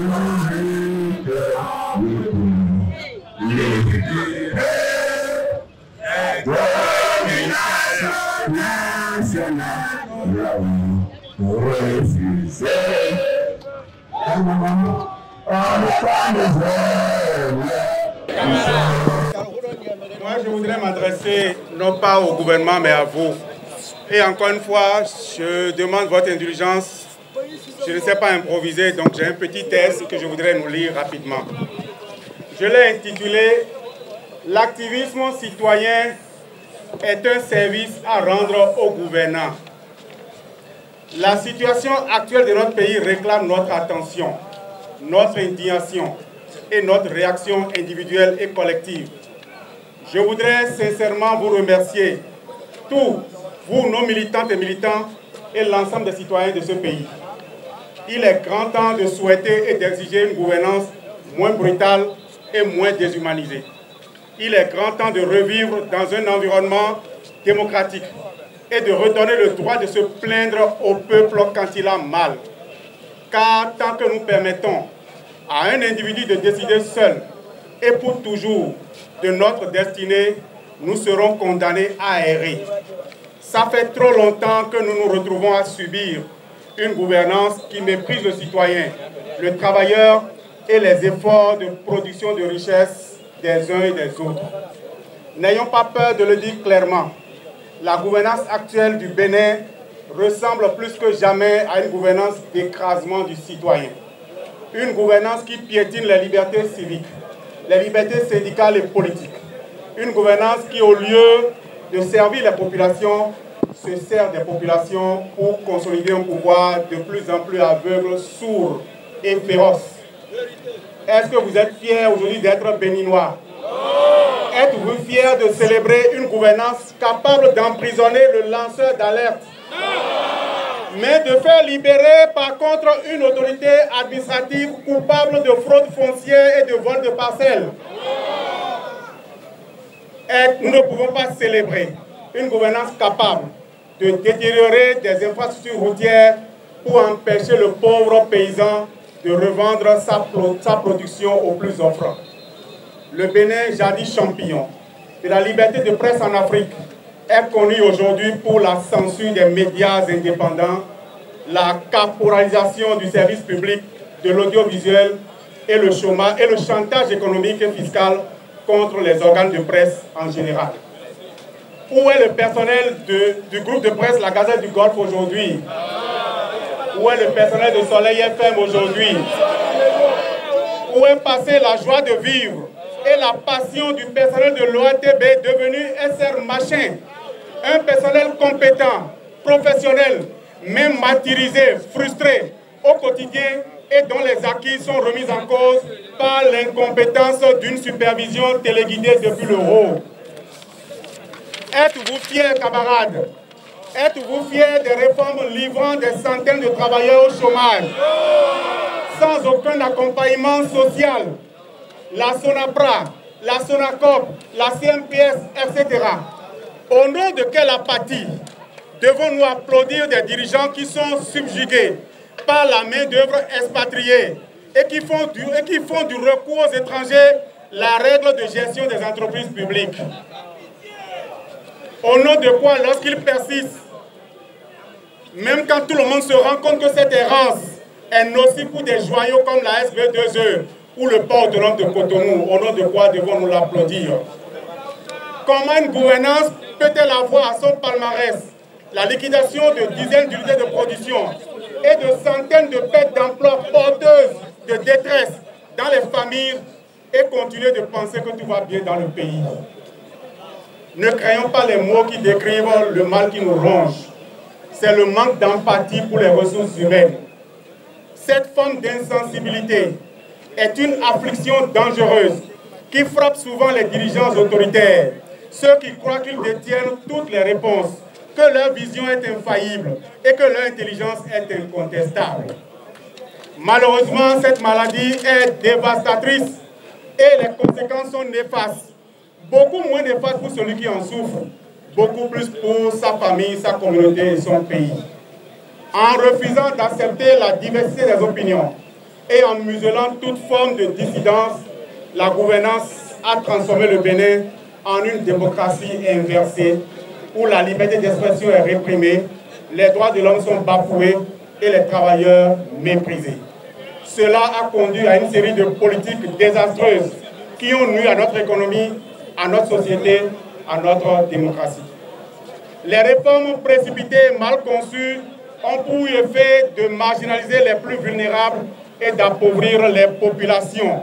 Moi, je voudrais m'adresser non pas au gouvernement, mais à vous. Et encore une fois, je demande votre indulgence. Je ne sais pas improviser, donc j'ai un petit texte que je voudrais nous lire rapidement. Je l'ai intitulé « L'activisme citoyen est un service à rendre aux gouvernants ». La situation actuelle de notre pays réclame notre attention, notre indignation et notre réaction individuelle et collective. Je voudrais sincèrement vous remercier, tous, vous, nos militantes et militants, et l'ensemble des citoyens de ce pays. Il est grand temps de souhaiter et d'exiger une gouvernance moins brutale et moins déshumanisée. Il est grand temps de revivre dans un environnement démocratique et de redonner le droit de se plaindre au peuple quand il a mal. Car tant que nous permettons à un individu de décider seul et pour toujours de notre destinée, nous serons condamnés à errer. Ça fait trop longtemps que nous nous retrouvons à subir une gouvernance qui méprise le citoyen, le travailleur et les efforts de production de richesses des uns et des autres. N'ayons pas peur de le dire clairement. La gouvernance actuelle du Bénin ressemble plus que jamais à une gouvernance d'écrasement du citoyen. Une gouvernance qui piétine les libertés civiques, les libertés syndicales et politiques. Une gouvernance qui, au lieu de servir les populations, se sert des populations pour consolider un pouvoir de plus en plus aveugle, sourd et féroce. Est-ce que vous êtes fiers aujourd'hui d'être béninois? Êtes-vous fiers de célébrer une gouvernance capable d'emprisonner le lanceur d'alerte, mais de faire libérer par contre une autorité administrative coupable de fraude foncière et de vol de parcelles? Et nous ne pouvons pas célébrer une gouvernance capable de détériorer des infrastructures routières pour empêcher le pauvre paysan de revendre sa production aux plus offrants. Le Bénin, jadis champignon de la liberté de presse en Afrique, est connu aujourd'hui pour la censure des médias indépendants, la caporalisation du service public, de l'audiovisuel et le chômage et le chantage économique et fiscal contre les organes de presse en général. Où est le personnel du groupe de presse La Gazette du Golfe aujourd'hui? Où est le personnel de Soleil FM aujourd'hui? Où est passée la joie de vivre et la passion du personnel de l'OATB devenu SR Machin? Un personnel compétent, professionnel, même martyrisé, frustré au quotidien et dont les acquis sont remis en cause par l'incompétence d'une supervision téléguidée depuis le haut. Êtes-vous fiers, camarades? Êtes-vous fiers des réformes livrant des centaines de travailleurs au chômage, sans aucun accompagnement social? La SONAPRA, la SONACOP, la CNPS, etc. Au nom de quelle apathie devons-nous applaudir des dirigeants qui sont subjugués par la main-d'œuvre expatriée et qui font du recours aux étrangers la règle de gestion des entreprises publiques? Au nom de quoi, lorsqu'ils persistent, même quand tout le monde se rend compte que cette errance est nocive pour des joyaux comme la SB2E ou le port autonome de Cotonou, au nom de quoi devons-nous l'applaudir? Comment une gouvernance peut-elle avoir à son palmarès la liquidation de dizaines d'unités de production et de centaines de pertes d'emplois porteuses de détresse dans les familles et continuer de penser que tout va bien dans le pays? Ne craignons pas les mots qui décrivent le mal qui nous ronge. C'est le manque d'empathie pour les ressources humaines. Cette forme d'insensibilité est une affliction dangereuse qui frappe souvent les dirigeants autoritaires, ceux qui croient qu'ils détiennent toutes les réponses, que leur vision est infaillible et que leur intelligence est incontestable. Malheureusement, cette maladie est dévastatrice et les conséquences sont néfastes. Beaucoup moins néfastes pour celui qui en souffre, beaucoup plus pour sa famille, sa communauté et son pays. En refusant d'accepter la diversité des opinions, et en muselant toute forme de dissidence, la gouvernance a transformé le Bénin en une démocratie inversée où la liberté d'expression est réprimée, les droits de l'homme sont bafoués et les travailleurs méprisés. Cela a conduit à une série de politiques désastreuses qui ont nui à notre économie, à notre société, à notre démocratie. Les réformes précipitées et mal conçues ont pour effet de marginaliser les plus vulnérables et d'appauvrir les populations.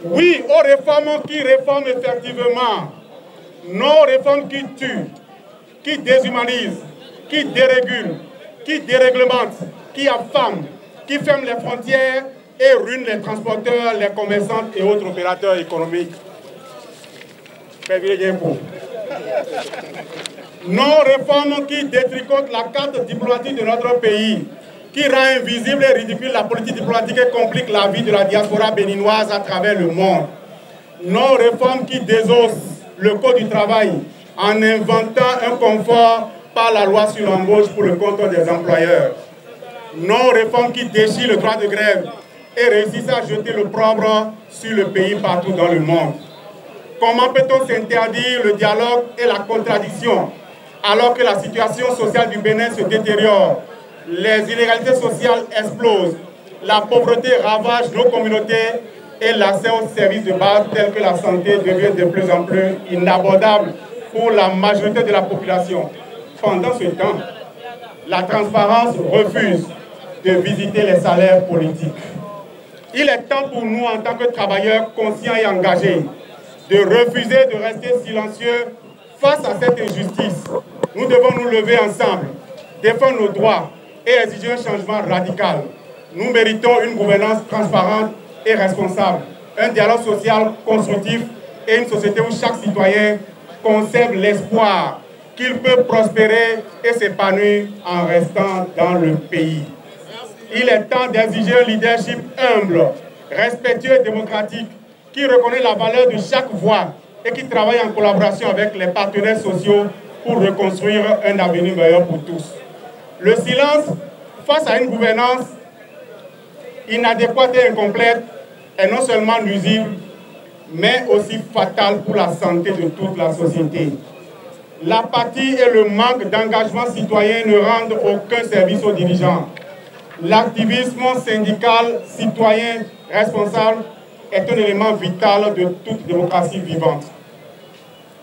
Oui aux réformes qui réforment effectivement, non aux réformes qui tuent, qui déshumanisent, qui dérégulent, qui déréglementent, qui affament, qui ferment les frontières et ruinent les transporteurs, les commerçants et autres opérateurs économiques. Non réformes qui détricotent la carte diplomatique de notre pays, qui rend invisible et ridicule la politique diplomatique et complique la vie de la diaspora béninoise à travers le monde. Non réformes qui désossent le code du travail en inventant un confort par la loi sur l'embauche pour le compte des employeurs. Non réformes qui déchirent le droit de grève et réussissent à jeter le l'opprobre sur le pays partout dans le monde. Comment peut-on s'interdire le dialogue et la contradiction alors que la situation sociale du Bénin se détériore, les inégalités sociales explosent, la pauvreté ravage nos communautés et l'accès aux services de base tels que la santé devient de plus en plus inabordable pour la majorité de la population. Pendant ce temps, la transparence refuse de visiter les salaires politiques. Il est temps pour nous, en tant que travailleurs conscients et engagés, de refuser de rester silencieux face à cette injustice. Nous devons nous lever ensemble, défendre nos droits et exiger un changement radical. Nous méritons une gouvernance transparente et responsable, un dialogue social constructif et une société où chaque citoyen conserve l'espoir qu'il peut prospérer et s'épanouir en restant dans le pays. Il est temps d'exiger un leadership humble, respectueux et démocratique, qui reconnaît la valeur de chaque voix et qui travaille en collaboration avec les partenaires sociaux pour reconstruire un avenir meilleur pour tous. Le silence face à une gouvernance inadéquate et incomplète est non seulement nuisible, mais aussi fatal pour la santé de toute la société. L'apathie et le manque d'engagement citoyen ne rendent aucun service aux dirigeants. L'activisme syndical citoyen responsable est un élément vital de toute démocratie vivante.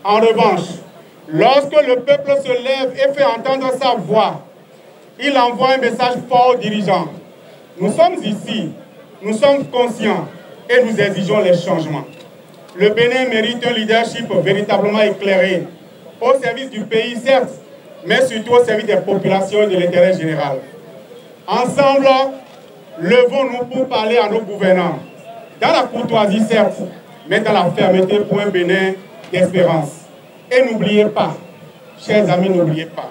En revanche, lorsque le peuple se lève et fait entendre sa voix, il envoie un message fort aux dirigeants. Nous sommes ici, nous sommes conscients et nous exigeons les changements. Le Bénin mérite un leadership véritablement éclairé, au service du pays certes, mais surtout au service des populations et de l'intérêt général. Ensemble, levons-nous pour parler à nos gouvernants, dans la courtoisie certes, mais dans la fermeté pour un Bénin d'espérance. Et n'oubliez pas, chers amis, n'oubliez pas,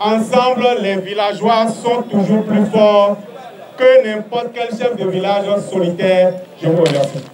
ensemble, les villageois sont toujours plus forts que n'importe quel chef de village solitaire. Je vous remercie.